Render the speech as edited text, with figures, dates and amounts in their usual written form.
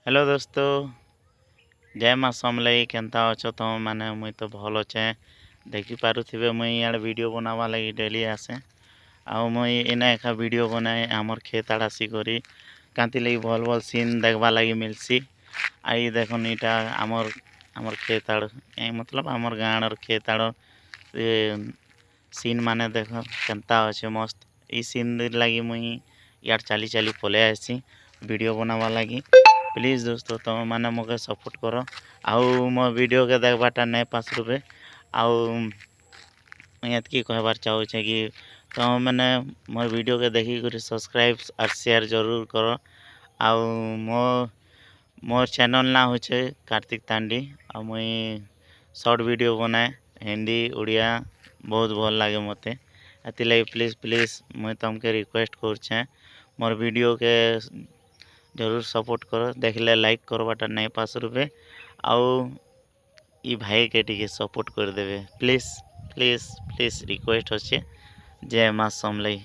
Hello दोस्तों, जय माँ समलई केनता अच्छो तुम मैंने मुई तो भल अच्छे। देखी पारुथिबे मुई यार वीडियो बनावा लगी डेली आसे। आउ मुई इना एका वीडियो बनाए आमर खेत आड़ आसिकरी कांति लगी भल भल सीन देखवा लगी मिलसी। आई देखन इटा आमर आमर खेत आड़ मतलब आमर गाँर खेत आड़ सीन माने देख केनता अच्छे मस्त। ई सीन लगी मुई यार चाली चाली पले आसी वीडियो बनावा लगी। प्लीज दोस्तों तुम मैंने मोके सपोर्ट करो आउ मो वीडियो के देखबाटा नहीं पास रुपे आउ एतकी कहबार चाहूचे कि तुम मैंने मोर वीडियो के देखी कर सब्सक्राइब और शेयर जरूर करो। आउ मोर चैनल ना होचे कार्तिक तांडी आ मुई शॉर्ट वीडियो बनाए हिंदी उड़िया बहुत भल लगे मते। एति प्लीज प्लीज मुई तुमके रिक्वेस्ट करछे मोर वीडियो के जरूर सपोर्ट करो। देखले लाइक करवाटा नहीं पास रुपे आउ ई भाई के टिके सपोर्ट कर देवे प्लीज प्लीज प्लीज रिक्वेस्ट अच्छे। जय माँ समलई।